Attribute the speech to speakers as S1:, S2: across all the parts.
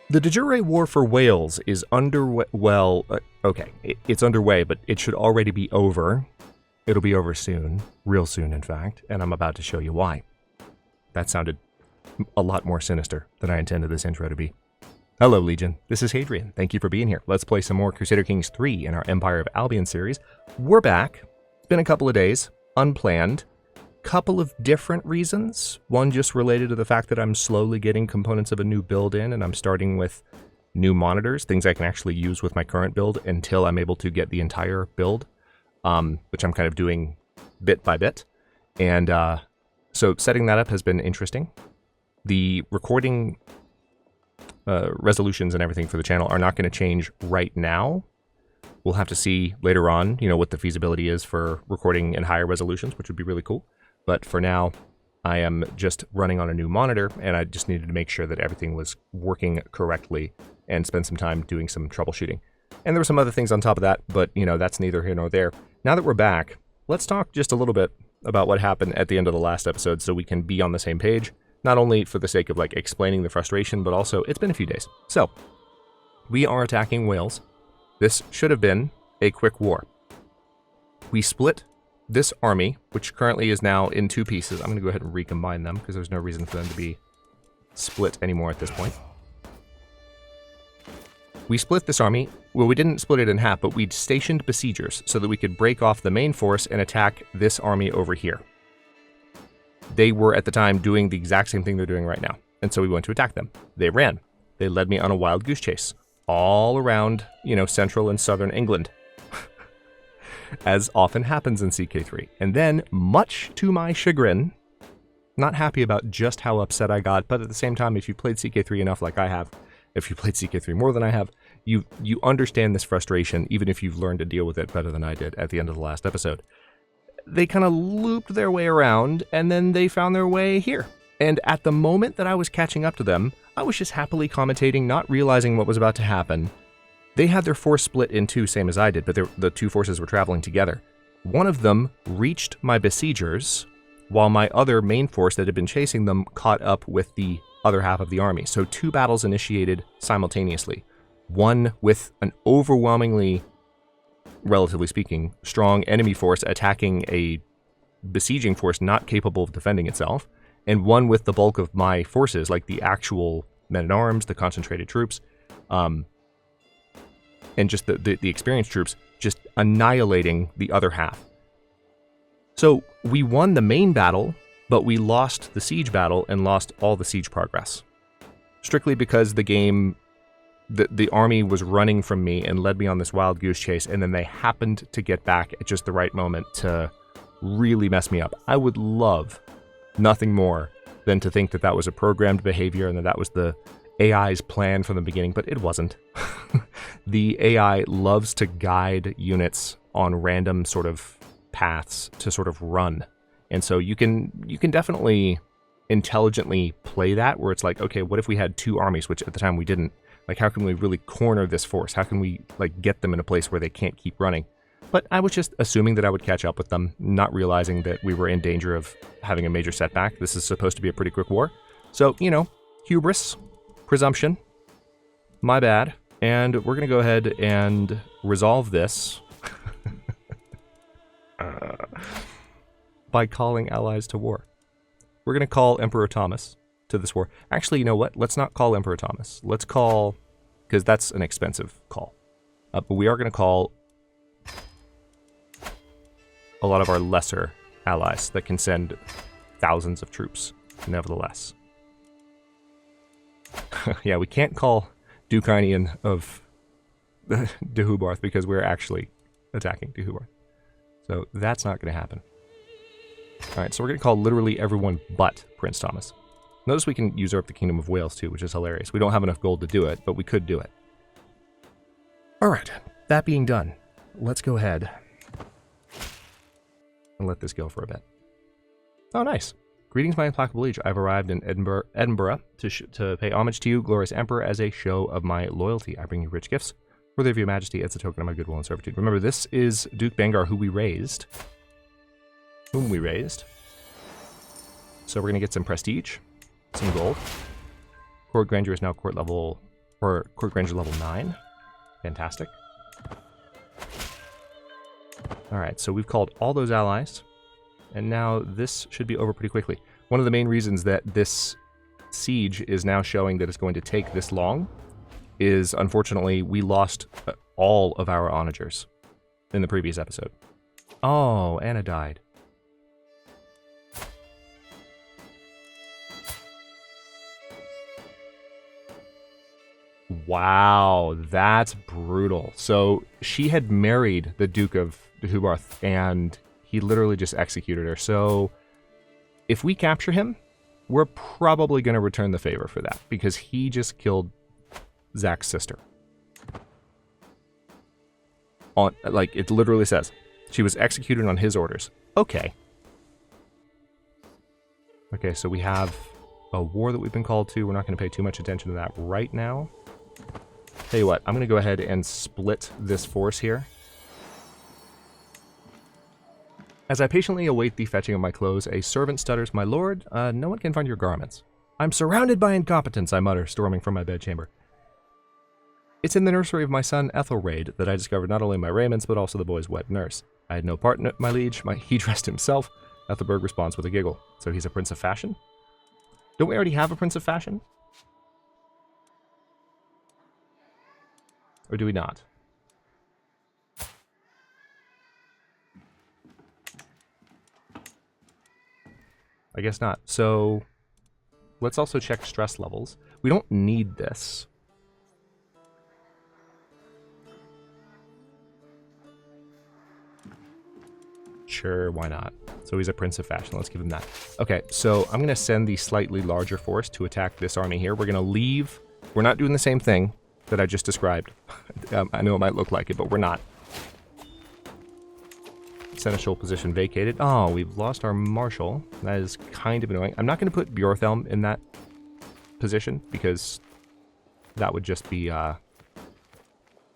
S1: The de jure war for Wales is underway. Well, okay, it's underway, but it should already be over. It'll be over soon, real soon, in fact, and I'm about to show you why. That sounded a lot more sinister than I intended this intro to be. Hello, Legion. This is Hadrian. Thank you for being here. Let's play some more Crusader Kings III in our Empire of Albion series. We're back. It's been a couple of days, unplanned. Couple of different reasons. One just related to the fact that I'm slowly getting components of a new build in, and I'm starting with new monitors, things I can actually use with my current build until I'm able to get the entire build, which I'm kind of doing bit by bit. And so setting that up has been interesting. The recording resolutions and everything for the channel are not going to change right now. We'll have to see later on, what the feasibility is for recording in higher resolutions, which would be really cool. But for now, I am just running on a new monitor, and I just needed to make sure that everything was working correctly and spend some time doing some troubleshooting. And there were some other things on top of that, but, that's neither here nor there. Now that we're back, let's talk just a little bit about what happened at the end of the last episode so we can be on the same page, not only for the sake of, explaining the frustration, but also it's been a few days. So, we are attacking Wales. This should have been a quick war. We split this army, which currently is now in two pieces. I'm going to go ahead and recombine them because there's no reason for them to be split anymore at this point. We split this army. Well, we didn't split it in half, but we stationed besiegers so that we could break off the main force and attack this army over here. They were at the time doing the exact same thing they're doing right now, and so we went to attack them. They ran. They led me on a wild goose chase all around, central and southern England, as often happens in CK3. And then, much to my chagrin, not happy about just how upset I got, but at the same time, if you played CK3 enough like I have, if you played CK3 more than I have, you understand this frustration, even if you've learned to deal with it better than I did at the end of the last episode. They kind of looped their way around, and then they found their way here. And at the moment that I was catching up to them, I was just happily commentating, not realizing what was about to happen. They had their force split in two, same as I did, but the two forces were traveling together. One of them reached my besiegers, while my other main force that had been chasing them caught up with the other half of the army. So two battles initiated simultaneously. One with an overwhelmingly, relatively speaking, strong enemy force attacking a besieging force not capable of defending itself, and one with the bulk of my forces, like the actual men-at-arms, the concentrated troops, and just the experienced troops, just annihilating the other half. So we won the main battle, but we lost the siege battle and lost all the siege progress. Strictly because the game, the army was running from me and led me on this wild goose chase, and then they happened to get back at just the right moment to really mess me up. I would love nothing more than to think that that was a programmed behavior and that was the AI's plan from the beginning, but it wasn't. The AI loves to guide units on random sort of paths to sort of run. And so you can definitely intelligently play that, where it's like, okay, what if we had two armies, which at the time we didn't? Like, how can we really corner this force? How can we, get them in a place where they can't keep running? But I was just assuming that I would catch up with them, not realizing that we were in danger of having a major setback. This is supposed to be a pretty quick war. So, hubris, presumption, my bad. And we're going to go ahead and resolve this by calling allies to war. We're going to call Emperor Thomas to this war. Actually, you know what? Let's not call Emperor Thomas. Let's call, because that's an expensive call. But we are going to call a lot of our lesser allies that can send thousands of troops, nevertheless. Yeah, we can't call Dukainian of Dehubarth because we're actually attacking Dehubarth. So that's not going to happen. Alright, so we're going to call literally everyone but Prince Thomas. Notice we can usurp the Kingdom of Wales too, which is hilarious. We don't have enough gold to do it, but we could do it. Alright, that being done, let's go ahead and let this go for a bit. Oh, nice. Greetings, my implacable liege. I've arrived in Edinburgh to pay homage to you, glorious emperor, as a show of my loyalty. I bring you rich gifts, worthy of your majesty, as a token of my goodwill and servitude. Remember, this is Duke Bangar, whom we raised. So we're going to get some prestige, some gold. Court grandeur is now court level Or Court Granger level 9. Fantastic. Alright, so we've called all those allies. And now this should be over pretty quickly. One of the main reasons that this siege is now showing that it's going to take this long is, unfortunately, we lost all of our onagers in the previous episode. Oh, Anna died. Wow, that's brutal. So she had married the Duke of Hubarth, and he literally just executed her. So if we capture him, we're probably going to return the favor for that, because he just killed Zach's sister. Like, it literally says, she was executed on his orders. Okay. Okay, so we have a war that we've been called to. We're not going to pay too much attention to that right now. Tell you what, I'm going to go ahead and split this force here. As I patiently await the fetching of my clothes, a servant stutters, "My lord, no one can find your garments." "I'm surrounded by incompetence," I mutter, storming from my bedchamber. "It's in the nursery of my son Ethelred that I discovered not only my raiments, but also the boy's wet nurse. I had no part in it, my liege. He dressed himself." Ethelberg responds with a giggle. "So he's a prince of fashion?" Don't we already have a prince of fashion? Or do we not? I guess not. So let's also check stress levels. We don't need this. Sure, why not? So he's a prince of fashion. Let's give him that. Okay, so I'm going to send the slightly larger force to attack this army here. We're going to leave. We're not doing the same thing that I just described. I know it might look like it, but we're not. Seneschal position vacated. Oh, we've lost our marshal. That is kind of annoying. I'm not going to put Bjorthelm in that position because that would just be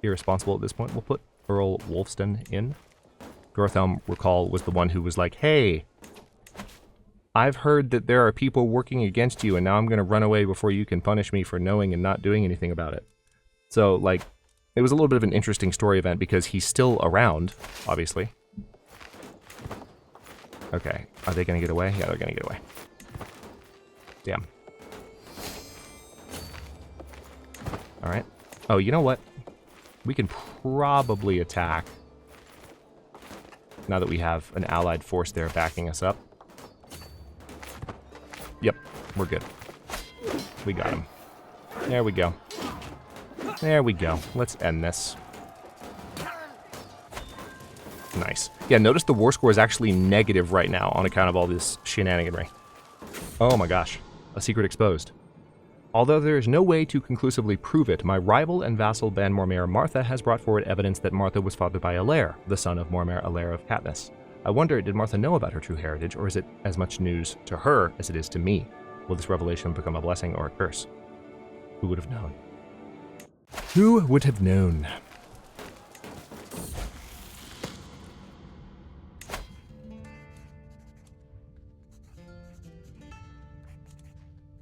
S1: irresponsible at this point. We'll put Earl Wolfston in. Bjorthelm, recall, was the one who was like, "Hey, I've heard that there are people working against you, and now I'm going to run away before you can punish me for knowing and not doing anything about it." So, like, it was a little bit of an interesting story event because he's still around, obviously. Okay, are they going to get away? Yeah, they're going to get away. Damn. Alright. Oh, you know what? We can probably attack now that we have an allied force there backing us up. Yep, we're good. We got him. There we go. There we go. Let's end this. Nice. Yeah, notice the war score is actually negative right now on account of all this shenaniganry. Oh my gosh. A secret exposed. Although there is no way to conclusively prove it, my rival and vassal Ban Mormaer Martha has brought forward evidence that Martha was fathered by Alair, the son of Mormaer Alair of Katniss. I wonder, did Martha know about her true heritage, or is it as much news to her as it is to me? Will this revelation become a blessing or a curse? Who would have known? Who would have known?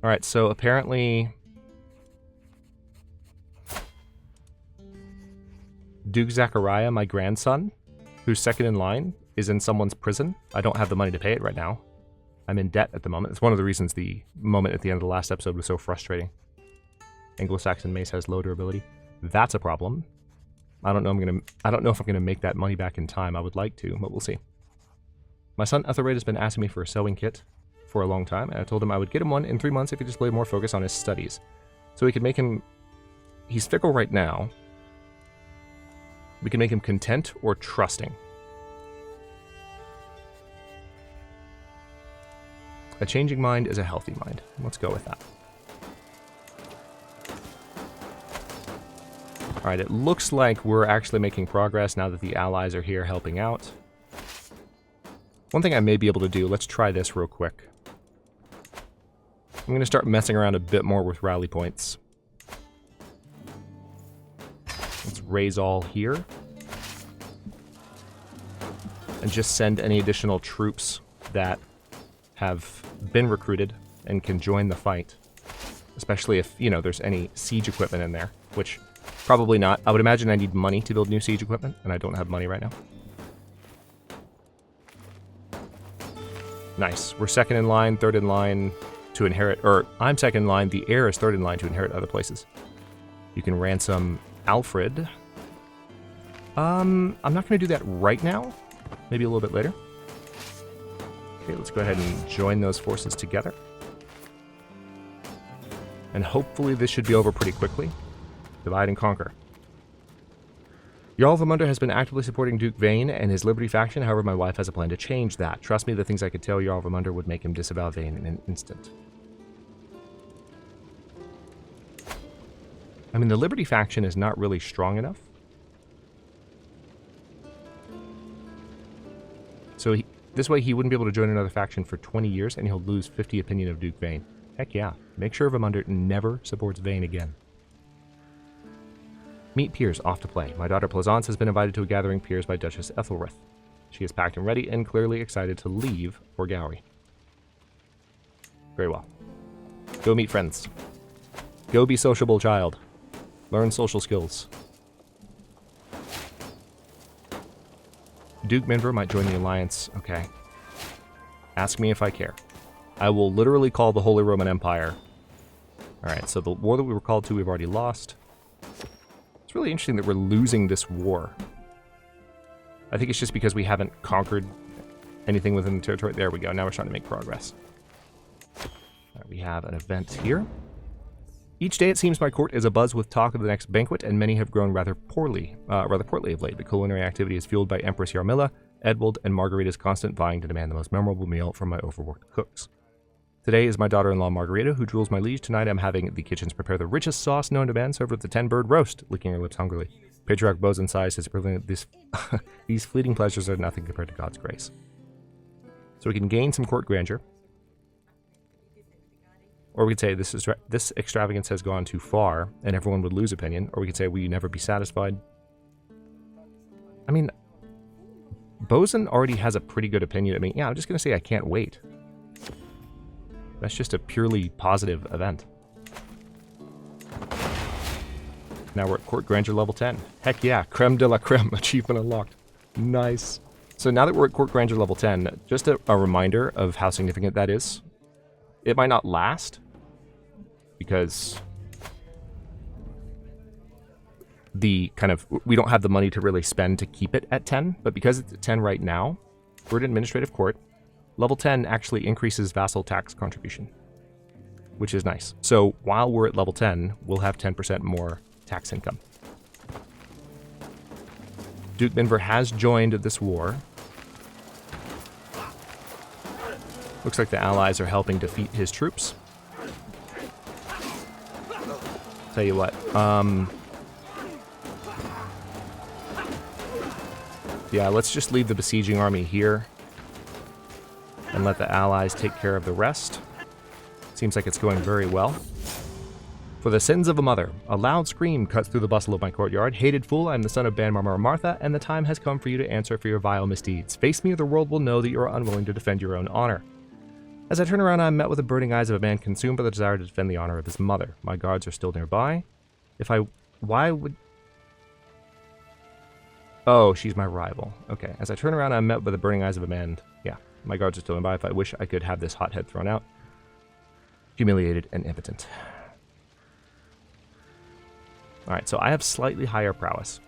S1: Alright, so apparently Duke Zachariah, my grandson, who's second in line, is in someone's prison. I don't have the money to pay it right now. I'm in debt at the moment. It's one of the reasons the moment at the end of the last episode was so frustrating. Anglo-Saxon mace has low durability. That's a problem. I don't know if I'm gonna make that money back in time. I would like to, but we'll see. My son Ethelred has been asking me for a sewing kit for a long time, and I told him I would get him one in 3 months if he displayed more focus on his studies. So we could make him... He's fickle right now. We can make him content or trusting. A changing mind is a healthy mind. Let's go with that. Alright, it looks like we're actually making progress now that the allies are here helping out. One thing I may be able to do, let's try this real quick. I'm going to start messing around a bit more with rally points. Let's raise all here. And just send any additional troops that have been recruited and can join the fight. especially if, you know, there's any siege equipment in there, which probably not. I would imagine I need money to build new siege equipment, and I don't have money right now. Nice. We're second in line, third in line to inherit, or I'm second in line, the heir is third in line to inherit other places. You can ransom Alfred. I'm not going to do that right now. Maybe a little bit later. Okay, let's go ahead and join those forces together. And hopefully this should be over pretty quickly. Divide and conquer. Jarl of Amunder has been actively supporting Duke Vane and his Liberty faction, however my wife has a plan to change that. Trust me, the things I could tell Jarl of Amunder would make him disavow Vane in an instant. I mean, the Liberty faction is not really strong enough. So this way he wouldn't be able to join another faction for 20 years, and he'll lose 50 opinion of Duke Vane. Heck yeah. Make sure Amunder never supports Vane again. Meet peers off to play. My daughter Plaisance has been invited to a gathering peers by Duchess Ethelred. She is packed and ready and clearly excited to leave for Gowrie. Very well. Go meet friends. Go be sociable, child. Learn social skills. Duke Minver might join the alliance. Okay. Ask me if I care. I will literally call the Holy Roman Empire. Alright, so the war that we were called to, we've already lost. It's really interesting that we're losing this war. I think it's just because we haven't conquered anything within the territory. There we go. Now we're starting to make progress. Right, we have an event here. Each day it seems my court is abuzz with talk of the next banquet, and many have grown rather portly of late. The culinary activity is fueled by Empress Yarmila, Edwald, and Margarita's constant vying to demand the most memorable meal from my overworked cooks. Today is my daughter-in-law Margarita, who drools my liege. Tonight I'm having the kitchens prepare the richest sauce known to man, served with the 10-bird roast, licking her lips hungrily. Patriarch Bosun sighs his equivalent. These fleeting pleasures are nothing compared to God's grace. So we can gain some court grandeur. Or we could say this extravagance has gone too far, and everyone would lose opinion. Or we could say we never be satisfied. I mean, Bosun already has a pretty good opinion. I mean, yeah, I'm just going to say I can't wait. That's just a purely positive event. Now we're at Court Grandeur level 10. Heck yeah, creme de la creme, achievement unlocked. Nice. So now that we're at Court Grandeur level 10, just a reminder of how significant that is. It might not last, because we don't have the money to really spend to keep it at 10, but because it's at 10 right now, we're at Administrative Court. Level 10 actually increases vassal tax contribution, which is nice. So while we're at level 10, we'll have 10% more tax income. Duke Minver has joined this war. Looks like the allies are helping defeat his troops. Tell you what, yeah, let's just leave the besieging army here and let the allies take care of the rest. Seems like it's going very well. For the sins of a mother, a loud scream cuts through the bustle of my courtyard. Hated fool, I am the son of Ban Marmar Martha, and the time has come for you to answer for your vile misdeeds. Face me, or the world will know that you are unwilling to defend your own honor. As I turn around, I am met with the burning eyes of a man consumed by the desire to defend the honor of his mother. My guards are still nearby. Why would... Oh, she's my rival. Okay. As I turn around, I'm met with the burning eyes of a man... Yeah, my guards are still nearby. If I wish I could have this hothead thrown out. Humiliated and impotent. Alright, so I have slightly higher prowess.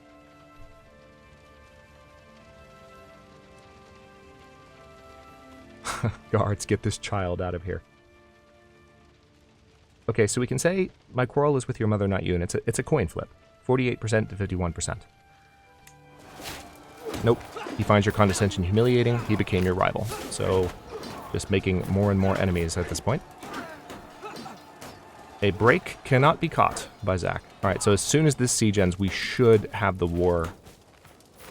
S1: Guards, get this child out of here. Okay, so we can say my quarrel is with your mother, not you, and it's a coin flip. 48% to 51%. Nope. He finds your condescension humiliating. He became your rival. So, just making more and more enemies at this point. A break cannot be caught by Zach. Alright, so as soon as this siege ends, we should have the war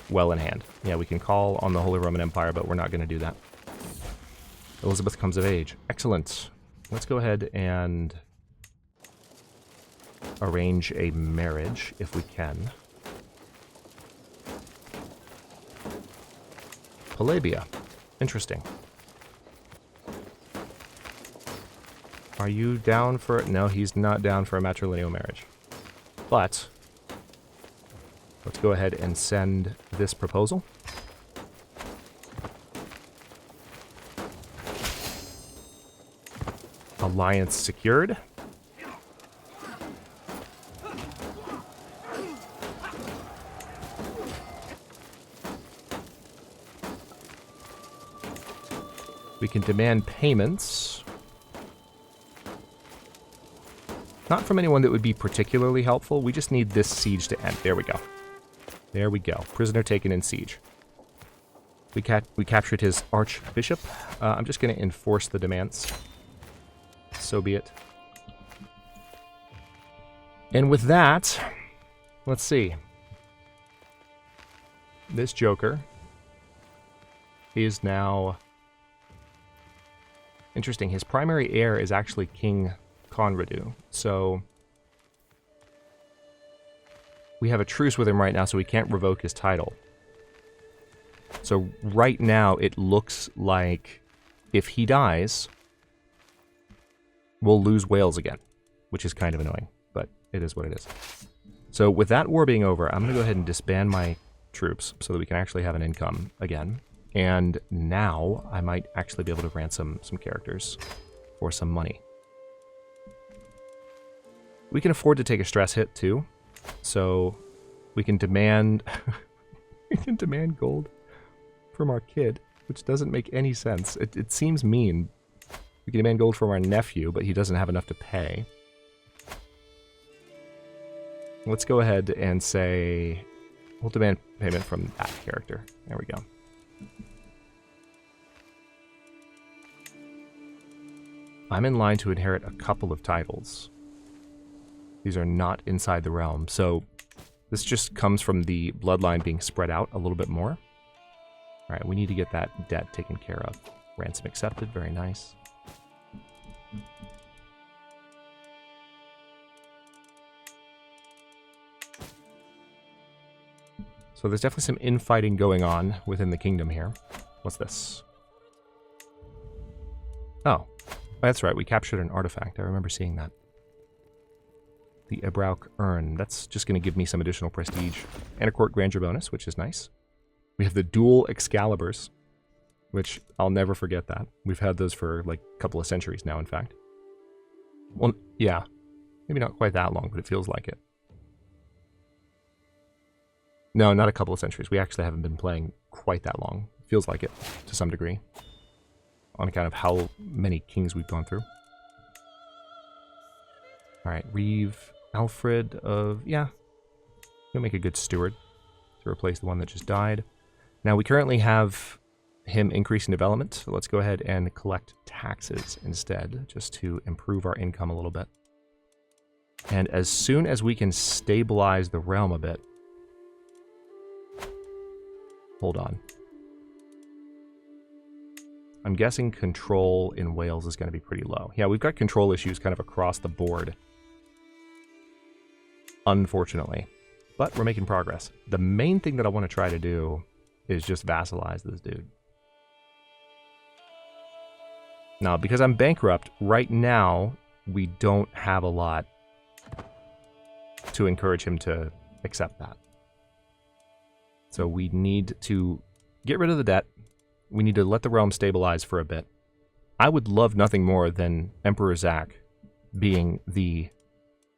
S1: well in hand. Yeah, we can call on the Holy Roman Empire, but we're not going to do that. Elizabeth comes of age. Excellent. Let's go ahead and arrange a marriage, if we can. Palabia. Interesting. Are you down for... No, he's not down for a matrilineal marriage. But let's go ahead and send this proposal. Alliance secured. We can demand payments. Not from anyone that would be particularly helpful. We just need this siege to end. There we go. There we go. Prisoner taken in siege. We captured his archbishop. I'm just going to enforce the demands. So be it. And with that, let's see. This Joker is now... Interesting. His primary heir is actually King Conradu. So we have a truce with him right now, so we can't revoke his title. So right now it looks like if he dies, we'll lose Wales again, which is kind of annoying, but it is what it is. So with that war being over, I'm going to go ahead and disband my troops so that we can actually have an income again. And now I might actually be able to ransom some characters for some money. We can afford to take a stress hit too, so we can demand we can demand gold from our kid, which doesn't make any sense. It seems mean. We can demand gold from our nephew, but he doesn't have enough to pay. Let's go ahead and say we'll demand payment from that character. There we go. I'm in line to inherit a couple of titles. These are not inside the realm, so this just comes from the bloodline being spread out a little bit more. Alright, we need to get that debt taken care of. Ransom accepted, very nice. So there's definitely some infighting going on within the kingdom here. What's this? Oh, that's right, we captured an artifact. I remember seeing that. The Ebrauk Urn. That's just going to give me some additional prestige. And a court grandeur bonus, which is nice. We have the dual Excaliburs, which I'll never forget that. We've had those for like a couple of centuries now, in fact. Well, yeah. Maybe not quite that long, but it feels like it. No, not a couple of centuries. We actually haven't been playing quite that long. It feels like it, to some degree. On account of how many kings we've gone through. Alright, Reeve, Alfred of... yeah. He'll make a good steward to replace the one that just died. Now, we currently have him increasing development, so let's go ahead and collect taxes instead, just to improve our income a little bit. And as soon as we can stabilize the realm a bit... Hold on. I'm guessing control in Wales is going to be pretty low. Yeah, we've got control issues kind of across the board. Unfortunately. But we're making progress. The main thing that I want to try to do is just vassalize this dude. Now, because I'm bankrupt, right now, we don't have a lot to encourage him to accept that. So we need to get rid of the debt. We need to let the realm stabilize for a bit. I would love nothing more than Emperor Zach being the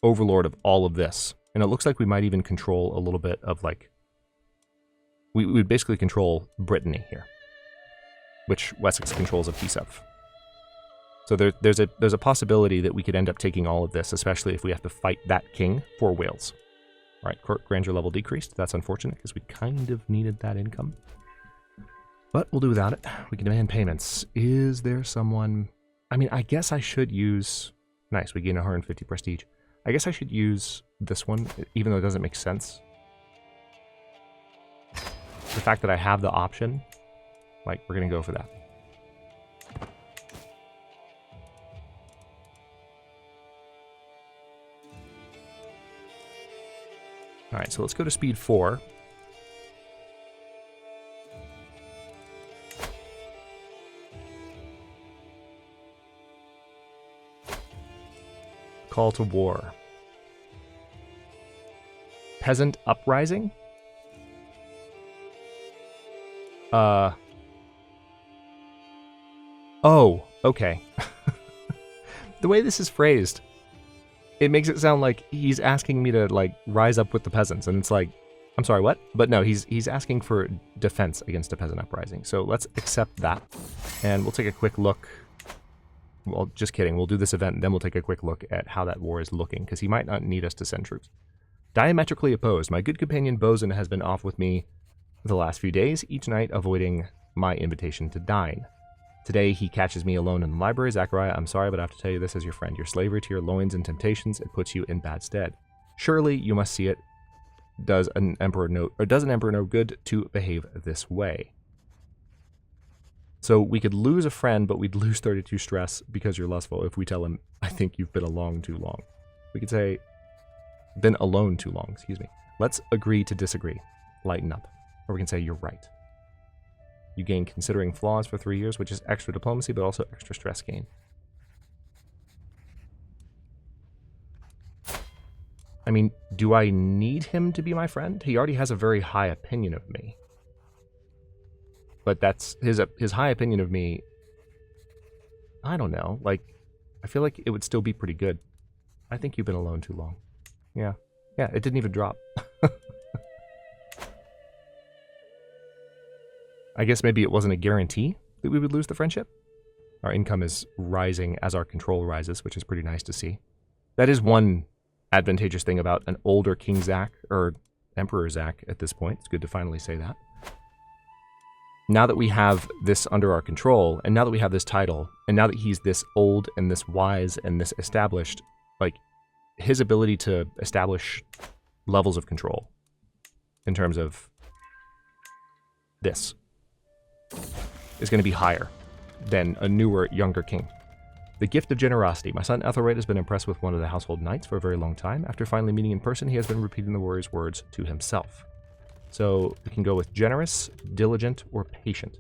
S1: overlord of all of this. And it looks like we might even control a little bit of, like... We would basically control Brittany here, which Wessex controls a piece of. So there's a possibility that we could end up taking all of this, especially if we have to fight that king for Wales. All right, court grandeur level decreased. That's unfortunate, because we kind of needed that income. But we'll do without it. We can demand payments. Is there someone... I mean, I guess I should use... Nice, we gain 150 prestige. I guess I should use this one, even though it doesn't make sense. The fact that I have the option, like, we're going to go for that. Alright, so let's go to speed 4. call to war. Peasant uprising? Oh, okay. The way this is phrased, it makes it sound like he's asking me to, like, rise up with the peasants, and it's like, I'm sorry, what? But no, he's asking for defense against a peasant uprising. So let's accept that, and we'll take a quick look. Well, just kidding. We'll do this event, and then we'll take a quick look at how that war is looking, because he might not need us to send troops. Diametrically opposed. My good companion Peasant has been off with me the last few days, each night avoiding my invitation to dine. Today, he catches me alone in the library. Zachariah, I'm sorry, but I have to tell you this as your friend. Your slavery to your loins and temptations, it puts you in bad stead. Surely you must see it. Does an emperor know good to behave this way? So we could lose a friend, but we'd lose 32 stress because you're lustful if we tell him, I think you've been alone too long. We could say, been alone too long, excuse me. Let's agree to disagree. Lighten up. Or we can say, you're right. You gain considering flaws for 3 years, which is extra diplomacy, but also extra stress gain. I mean, do I need him to be my friend? He already has a very high opinion of me. But that's his high opinion of me. I don't know. Like, I feel like it would still be pretty good. I think you've been alone too long. Yeah. Yeah, it didn't even drop. I guess maybe it wasn't a guarantee that we would lose the friendship. Our income is rising as our control rises, which is pretty nice to see. That is one advantageous thing about an older King Zach, or Emperor Zach at this point. It's good to finally say that. Now that we have this under our control, and now that we have this title, and now that he's this old and this wise and this established, like, his ability to establish levels of control in terms of this is going to be higher than a newer, younger king. The gift of generosity. My son Ethelred has been impressed with one of the household knights for a very long time. After finally meeting in person, he has been repeating the warrior's words to himself. So we can go with generous, diligent, or patient.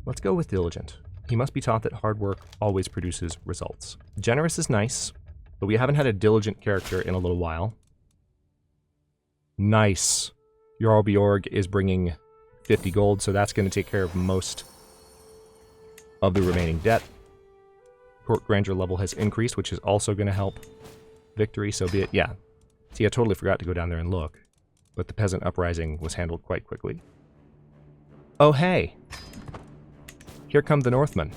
S1: Let's go with diligent. He must be taught that hard work always produces results. Generous is nice, but we haven't had a diligent character in a little while. Nice. Jarl Bjorg is bringing 50 gold, so that's going to take care of most of the remaining debt. Court grandeur level has increased, which is also going to help victory, so be it. Yeah. See, I totally forgot to go down there and look, but the peasant uprising was handled quite quickly. Oh, hey! Here come the Northmen.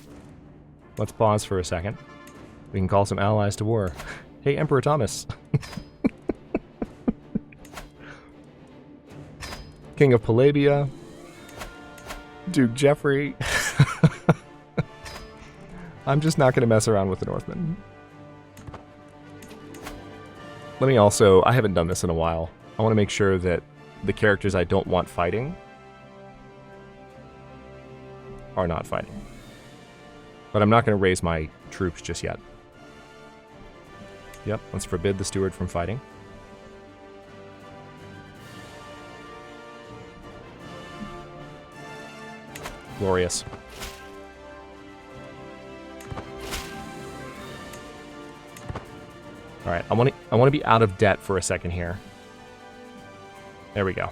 S1: Let's pause for a second. We can call some allies to war. Hey, Emperor Thomas. King of Palabia. Duke Geoffrey. I'm just not going to mess around with the Northmen. Let me also, I haven't done this in a while. I want to make sure that the characters I don't want fighting are not fighting. But I'm not going to raise my troops just yet. Yep, let's forbid the steward from fighting. Glorious. All right, I want to be out of debt for a second here. There we go.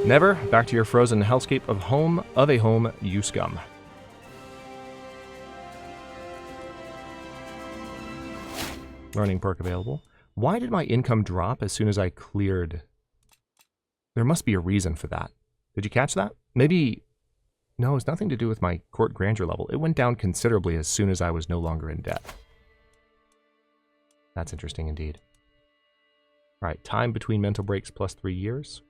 S1: Never back to your frozen hellscape of a home, you scum. Learning perk available. Why did my income drop as soon as I cleared? There must be a reason for that. Did you catch that? Maybe... No, it's nothing to do with my court grandeur level. It went down considerably as soon as I was no longer in debt. That's interesting indeed. All right, time between mental breaks plus 3 years.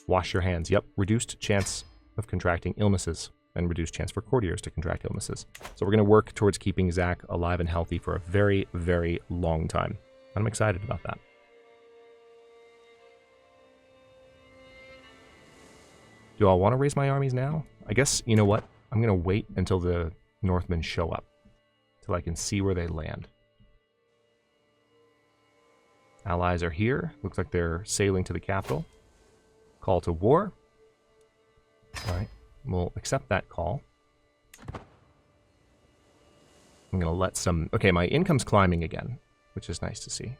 S1: Wash your hands. Yep, reduced chance of contracting illnesses and reduced chance for courtiers to contract illnesses. So we're going to work towards keeping Zach alive and healthy for a very, very long time. I'm excited about that. Do I want to raise my armies now? I guess, you know what? I'm going to wait until the Northmen show up, till I can see where they land. Allies are here. Looks like they're sailing to the capital. Call to war. All right, we'll accept that call. I'm going to let some... Okay, my income's climbing again, which is nice to see.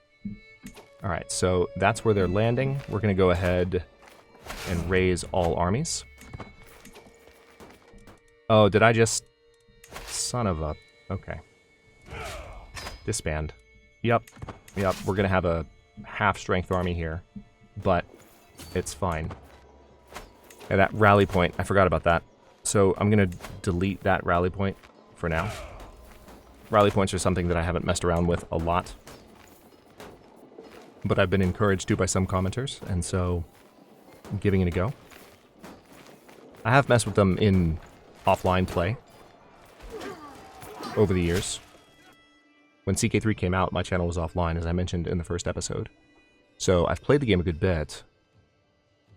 S1: All right, so that's where they're landing. We're going to go ahead and raise all armies. Oh, did I just... Son of a... Okay. Disband. Yep. We're going to have a half-strength army here, but it's fine. And that rally point, I forgot about that. So I'm going to delete that rally point for now. Rally points are something that I haven't messed around with a lot, but I've been encouraged to by some commenters, and so I'm giving it a go. I have messed with them in offline play over the years. When CK3 came out, my channel was offline, as I mentioned in the first episode. So I've played the game a good bit,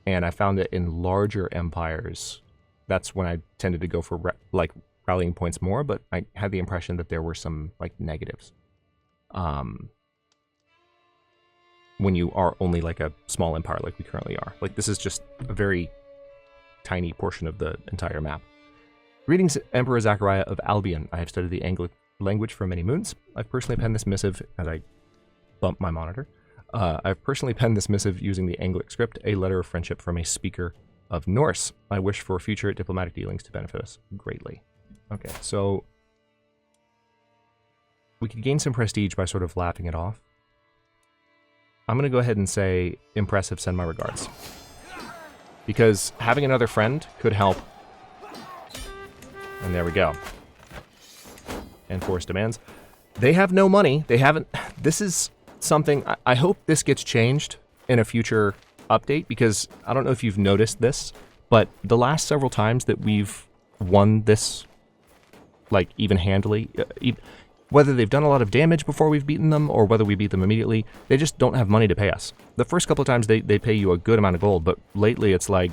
S1: and I found that in larger empires, that's when I tended to go for rallying points more, but I had the impression that there were some like negatives. When you are only like a small empire like we currently are. Like this is just a very tiny portion of the entire map. Greetings, Emperor Zachariah of Albion. I have studied the Anglic language for many moons. I've personally penned this missive, as I bump my monitor. I've personally penned this missive using the Anglic script, a letter of friendship from a speaker of Norse. I wish for future diplomatic dealings to benefit us greatly. Okay, so we could gain some prestige by sort of laughing it off. I'm going to go ahead and say, impressive, send my regards. Because having another friend could help. And there we go. Enforced demands. They have no money. They haven't... This is something... I hope this gets changed in a future update, because I don't know if you've noticed this, but the last several times that we've won this, like, even handily... whether they've done a lot of damage before we've beaten them, or whether we beat them immediately, they just don't have money to pay us. The first couple of times they pay you a good amount of gold, but lately it's like,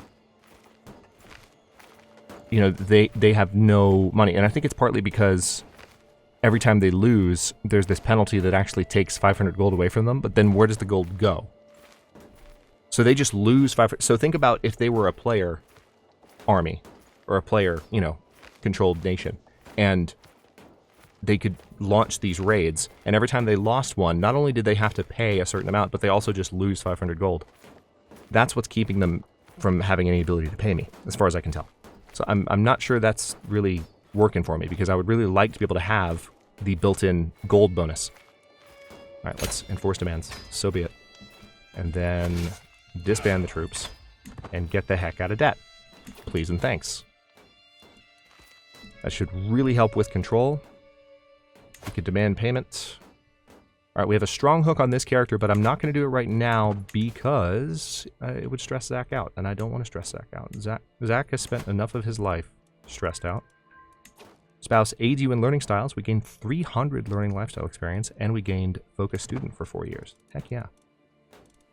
S1: you know, they have no money. And I think it's partly because every time they lose, there's this penalty that actually takes 500 gold away from them, but then where does the gold go? So they just lose 500. So think about if they were a player army, or a player, you know, controlled nation, and they could launch these raids, and every time they lost one, not only did they have to pay a certain amount, but they also just lose 500 gold. That's what's keeping them from having any ability to pay me, as far as I can tell. So I'm not sure that's really working for me, because I would really like to be able to have the built-in gold bonus. All right, let's enforce demands. So be it. And then disband the troops and get the heck out of debt. Please and thanks. That should really help with control. We could demand payment. All right, we have a strong hook on this character, but I'm not going to do it right now because it would stress Zach out, and I don't want to stress Zach out. Zach has spent enough of his life stressed out. Spouse aids you in learning styles. We gained 300 learning lifestyle experience, and we gained focus student for 4 years. Heck yeah.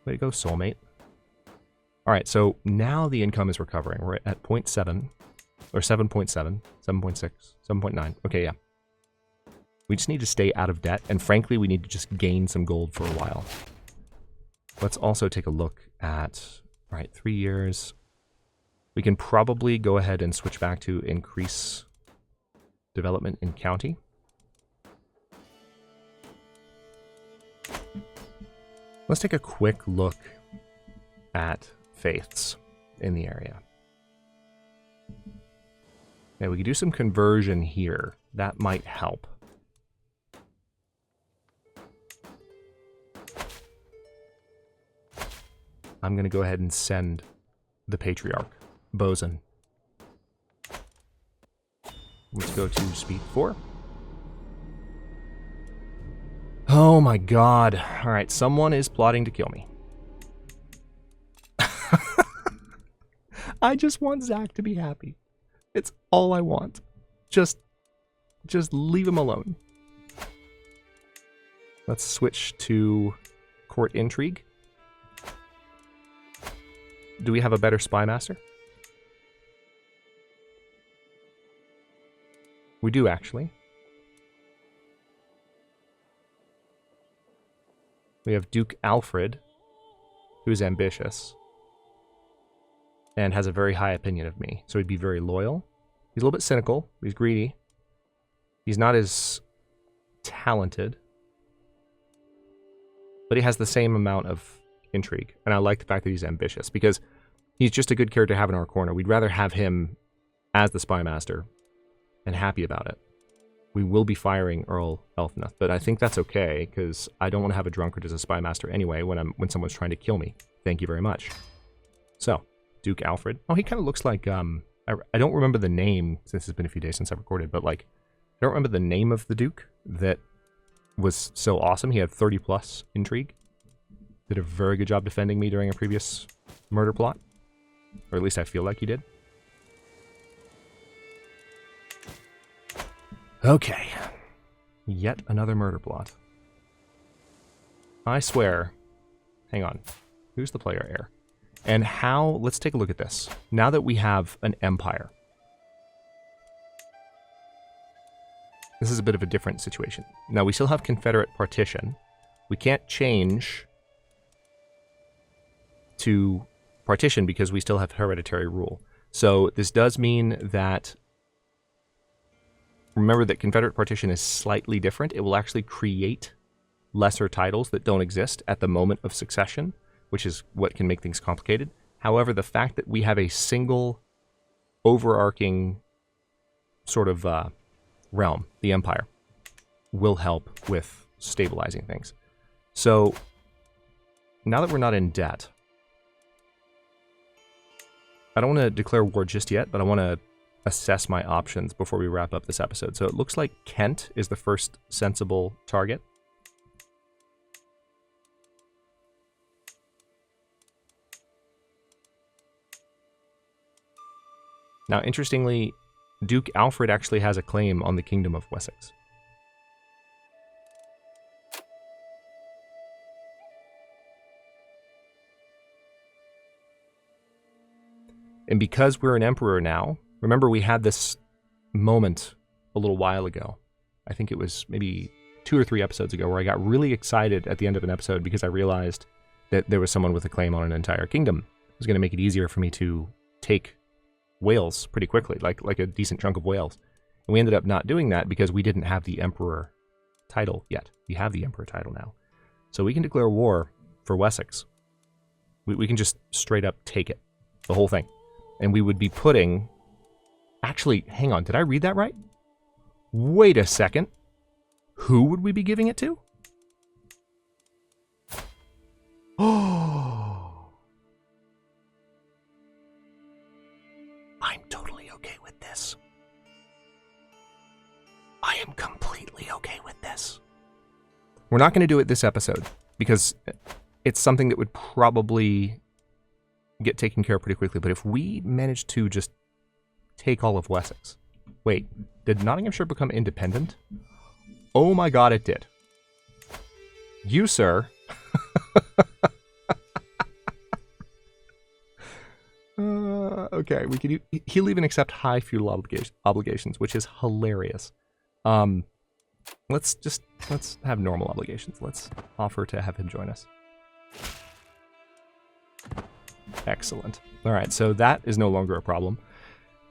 S1: Way to go, soulmate. All right, so now the income is recovering. We're at 0.7, or 7.7, 7.6, 7.9. Okay, yeah. We just need to stay out of debt, and frankly, we need to just gain some gold for a while. Let's also take a look at, all right, 3 years. We can probably go ahead and switch back to increase development in county. Let's take a quick look at faiths in the area. Yeah, we could do some conversion here. That might help. I'm going to go ahead and send the Patriarch, Bosun. Let's go to speed 4. Oh my god. Alright, someone is plotting to kill me. I just want Zach to be happy. It's all I want. Just leave him alone. Let's switch to court intrigue. Do we have a better spy master? We do, actually. We have Duke Alfred, who's ambitious, and has a very high opinion of me, so he'd be very loyal. He's a little bit cynical. He's greedy. He's not as talented. But he has the same amount of intrigue. And I like the fact that he's ambitious, because he's just a good character to have in our corner. We'd rather have him as the spy master and happy about it. We will be firing Earl Elfneth, but I think that's okay, because I don't want to have a drunkard as a spy master anyway when someone's trying to kill me. Thank you very much. So, Duke Alfred. Oh, he kind of looks like, I don't remember the name, since it's been a few days since I've recorded, but like, I don't remember the name of the Duke that was so awesome. He had 30 plus intrigue. Did a very good job defending me during a previous murder plot. Or at least I feel like he did. Okay. Yet another murder plot. I swear. Hang on. Who's the player heir? And how... Let's take a look at this. Now that we have an empire. This is a bit of a different situation. Now, we still have Confederate partition. We can't change to partition because we still have hereditary rule. So this does mean that... Remember that Confederate partition is slightly different. It will actually create lesser titles that don't exist at the moment of succession, which is what can make things complicated. However, the fact that we have a single overarching sort of realm, the empire, will help with stabilizing things. So now that we're not in debt, I don't want to declare war just yet, but I want to assess my options before we wrap up this episode. So it looks like Kent is the first sensible target. Now, interestingly, Duke Alfred actually has a claim on the Kingdom of Wessex. And because we're an emperor now, remember we had this moment a little while ago. I think it was maybe 2 or 3 episodes ago where I got really excited at the end of an episode because I realized that there was someone with a claim on an entire kingdom. It was going to make it easier for me to take Wales pretty quickly, like a decent chunk of Wales. And we ended up not doing that because we didn't have the emperor title yet. We have the emperor title now. So we can declare war for Wessex. We can just straight up take it, the whole thing. And we would be putting... Actually, hang on, did I read that right? Wait a second. Who would we be giving it to? Oh! I'm totally okay with this. I am completely okay with this. We're not going to do it this episode, because it's something that would probably get taken care of pretty quickly. But if we manage to just take all of Wessex... Wait, did Nottinghamshire become independent? Oh my god, it did. You, sir... okay, we could. He'll even accept high feudal obligations, which is hilarious. Let's have normal obligations. Let's offer to have him join us. Excellent. All right, so that is no longer a problem.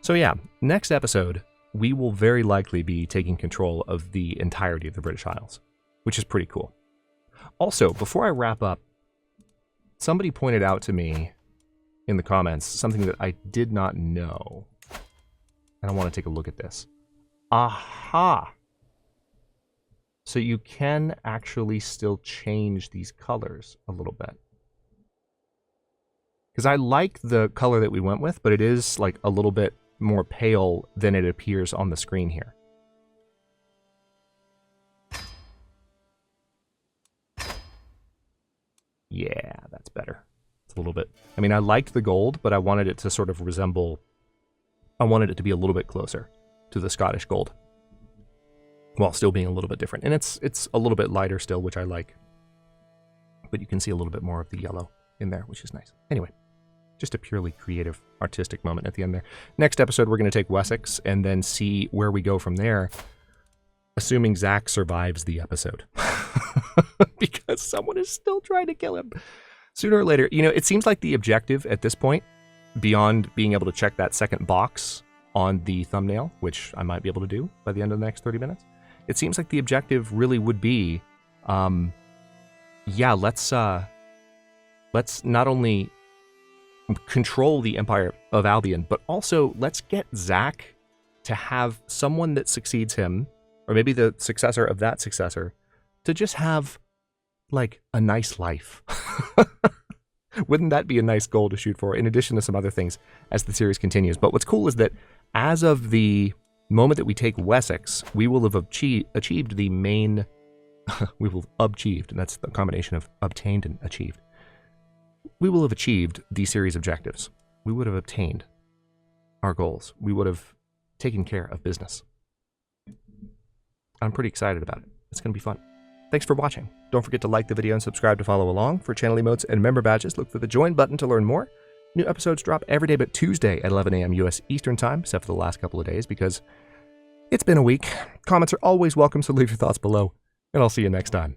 S1: So yeah, next episode, we will very likely be taking control of the entirety of the British Isles, which is pretty cool. Also, before I wrap up, somebody pointed out to me in the comments something that I did not know. And I want to take a look at this. Aha! So you can actually still change these colors a little bit. Because I like the color that we went with, but it is like a little bit more pale than it appears on the screen here. Yeah, that's better. It's a little bit... I mean, I liked the gold, but I wanted it to sort of resemble... I wanted it to be a little bit closer to the Scottish gold, while still being a little bit different. And it's a little bit lighter still, which I like. But you can see a little bit more of the yellow in there, which is nice. Anyway, just a purely creative, artistic moment at the end there. Next episode, we're going to take Wessex and then see where we go from there, assuming Zach survives the episode. Because someone is still trying to kill him. Sooner or later, you know, it seems like the objective at this point, beyond being able to check that second box on the thumbnail, which I might be able to do by the end of the next 30 minutes. It seems like the objective really would be, yeah, let's not only control the Empire of Albion, but also let's get Zach to have someone that succeeds him, or maybe the successor of that successor, to just have, like, a nice life. Wouldn't that be a nice goal to shoot for, in addition to some other things as the series continues? But what's cool is that as of the moment that we take Wessex, we will have achieved the main... we will have achieved, and that's the combination of obtained and achieved. We will have achieved the series objectives. We would have obtained our goals. We would have taken care of business. I'm pretty excited about it. It's going to be fun. Thanks for watching. Don't forget to like the video and subscribe to follow along. For channel emotes and member badges, look for the join button to learn more. New episodes drop every day but Tuesday at 11 a.m. US Eastern Time, except for the last couple of days because it's been a week. Comments are always welcome, so leave your thoughts below, and I'll see you next time.